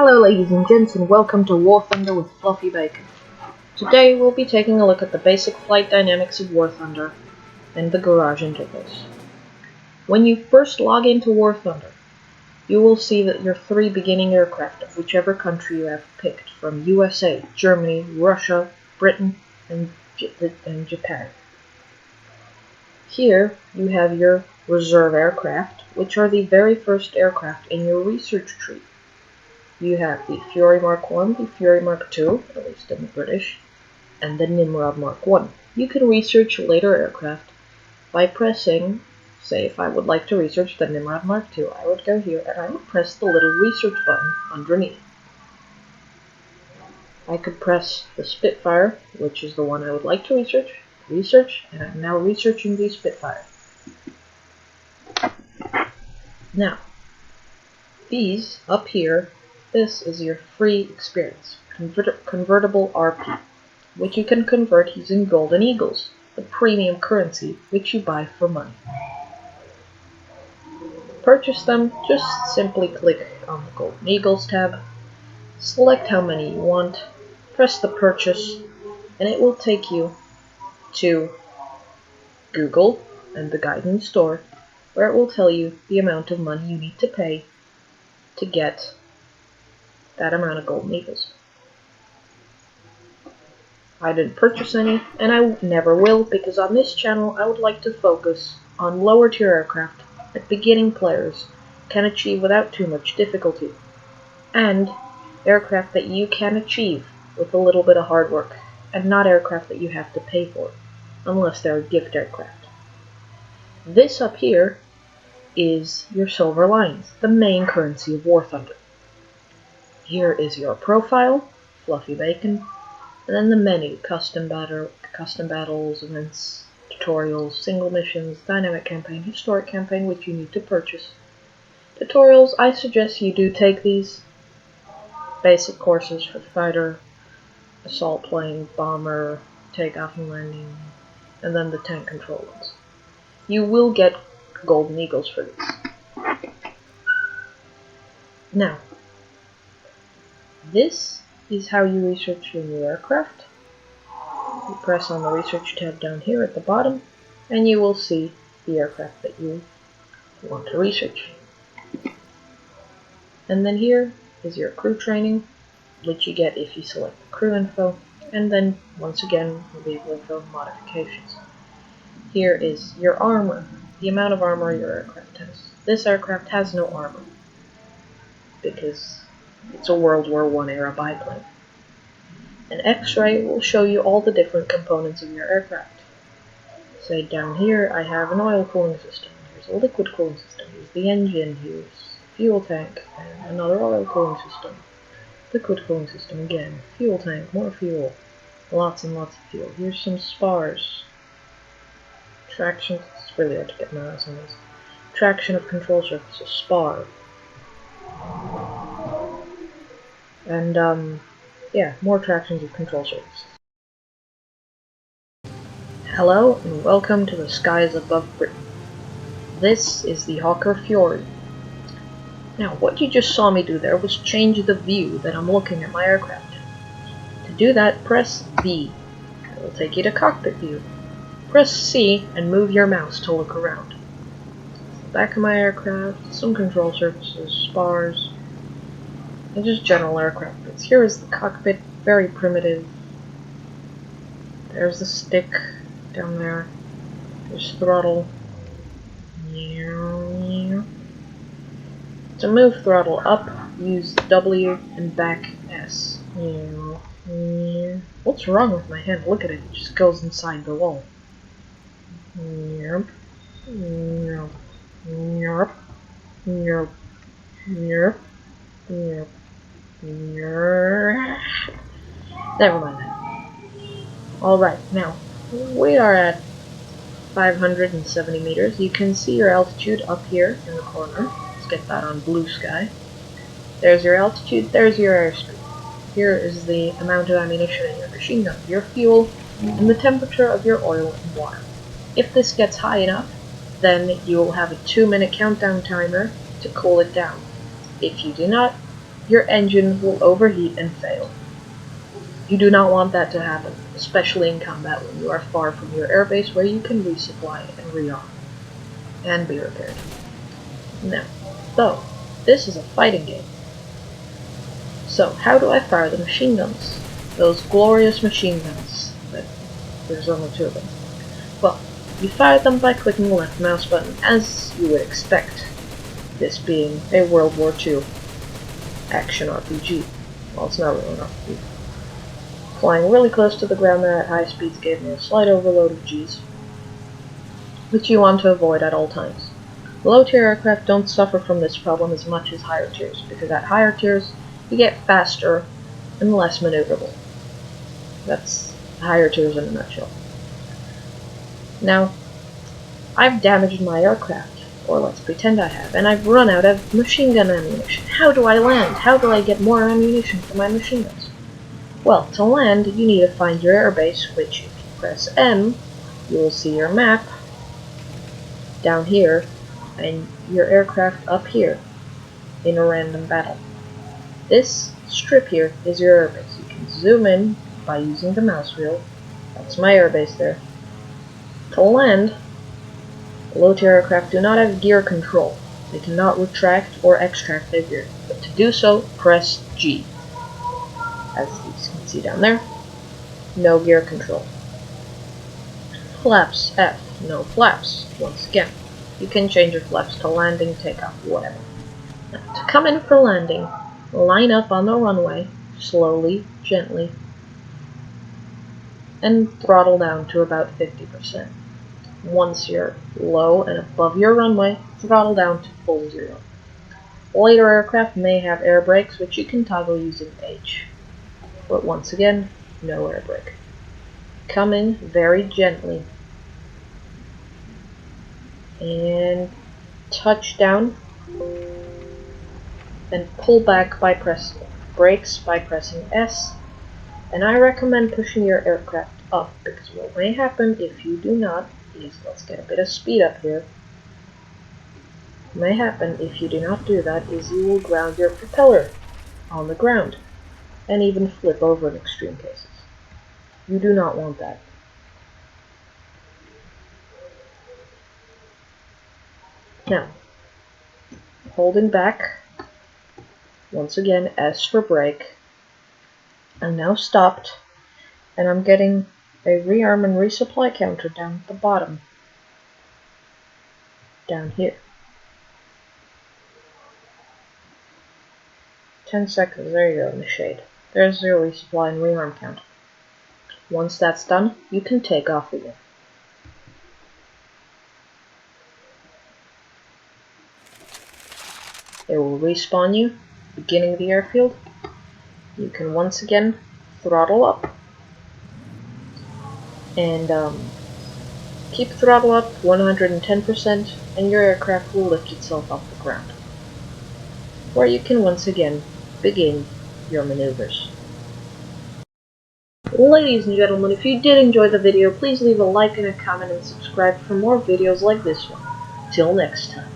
Hello ladies and gents, and welcome to Warthunder with Fluffybakon. Today we'll be taking a look at the basic flight dynamics of Warthunder and the garage interface. When you first log into Warthunder, you will see that your three beginning aircraft of whichever country you have picked, from USA, Germany, Russia, Britain, and Japan. Here you have your reserve aircraft, which are the very first aircraft in your research tree. You have the Fury Mark 1, the Fury Mark 2, at least in the British, and the Nimrod Mark 1. You can research later aircraft by pressing, say if I would like to research the Nimrod Mark 2, I would go here and I would press the little research button underneath. I could press the Spitfire, which is the one I would like to research, and I'm now researching the Spitfire. Now, these up here, this is your free experience, convertible RP, which you can convert using Golden Eagles, the premium currency which you buy for money. To purchase them, just simply click on the Golden Eagles tab, select how many you want, press the purchase, and it will take you to Google and the guidance store, where it will tell you the amount of money you need to pay to get that amount of Golden Eagles. I didn't purchase any, and I never will, because on this channel I would like to focus on lower tier aircraft that beginning players can achieve without too much difficulty, and aircraft that you can achieve with a little bit of hard work, and not aircraft that you have to pay for, unless they're gift aircraft. This up here is your silver lines, the main currency of Warthunder. Here is your profile, Fluffybakon, and then the menu, custom battles, events, tutorials, single missions, dynamic campaign, historic campaign, which you need to purchase. Tutorials, I suggest you do take these. Basic courses for fighter, assault plane, bomber, takeoff and landing, and then the tank control ones. You will get Golden Eagles for these. Now, this is how you research your new aircraft. You press on the research tab down here at the bottom, and you will see the aircraft that you want to research. And then here is your crew training, which you get if you select the crew info, and then once again the vehicle info modifications. Here is your armor, the amount of armor your aircraft has. This aircraft has no armor, because it's a World War I era biplane. An X-ray will show you all the different components of your aircraft. Say down here I have an oil cooling system, here's a liquid cooling system, here's the engine, here's a fuel tank, and another oil cooling system. Liquid cooling system again, fuel tank, more fuel, lots and lots of fuel. Here's some spars. Traction, it's really hard to get my eyes on this. Traction of control surface, a spar. And yeah, more tractions of control surfaces. Hello and welcome to the skies above Britain. This is the Hawker Fury. Now, what you just saw me do there was change the view that I'm looking at my aircraft in. To do that, press V. It will take you to Cockpit View. Press C and move your mouse to look around. The back of my aircraft, some control surfaces, spars, and just general aircraft bits. Here is the cockpit, very primitive. There's the stick down there. There's throttle. To move throttle up, use W and back S. What's wrong with my hand? Look at it, it just goes inside the wall. Never mind that. Alright, now, we are at 570 meters. You can see your altitude up here in the corner. Let's get that on blue sky. There's your altitude, there's your airspeed. Here is the amount of ammunition in your machine gun, your fuel, and the temperature of your oil and water. If this gets high enough, then you will have a 2-minute countdown timer to cool it down. If you do not, your engine will overheat and fail. You do not want that to happen, especially in combat when you are far from your airbase where you can resupply and rearm, and be repaired. Now, though, this is a fighting game. So, how do I fire the machine guns? Those glorious machine guns. There's only 2 of them. Well, you fire them by clicking the left mouse button, as you would expect, this being a World War II action RPG. Well, it's not really an RPG. Flying really close to the ground there at high speeds gave me a slight overload of Gs, which you want to avoid at all times. Low-tier aircraft don't suffer from this problem as much as higher tiers, because at higher tiers, you get faster and less maneuverable. That's higher tiers in a nutshell. Now, I've damaged my aircraft, or let's pretend I have, and I've run out of machine gun ammunition. How do I land? How do I get more ammunition for my machine guns? Well, to land, you need to find your airbase, which if you press M, you will see your map down here, and your aircraft up here, in a random battle. This strip here is your airbase. You can zoom in by using the mouse wheel. That's my airbase there. To land, low-tier aircraft do not have gear control. They cannot retract or extract their gear, but to do so, press G. As you can see down there, no gear control. Flaps, F, no flaps. Once again, you can change your flaps to landing, takeoff, whatever. Now, to come in for landing, line up on the runway, slowly, gently, and throttle down to about 50%. Once you're low and above your runway, throttle down to full 0. Later aircraft may have air brakes, which you can toggle using H. But once again, no air brake. Come in very gently and touch down and pull back by pressing brakes by pressing S. And I recommend pushing your aircraft up, because what may happen if you do not is, let's get a bit of speed up here. What may happen if you do not do that is you will ground your propeller on the ground, and even flip over in extreme cases. You do not want that. Now, holding back, once again, S for brake. I'm now stopped, and I'm getting a rearm and resupply counter down at the bottom. Down here. 10 seconds, there you go, in the shade. There's your resupply and rearm count. Once that's done, you can take off again. It will respawn you, beginning of the airfield. You can once again throttle up, and keep throttle up 110%, and your aircraft will lift itself off the ground, where you can once again begin your maneuvers. Ladies and gentlemen, if you did enjoy the video, please leave a like and a comment and subscribe for more videos like this one. Till next time.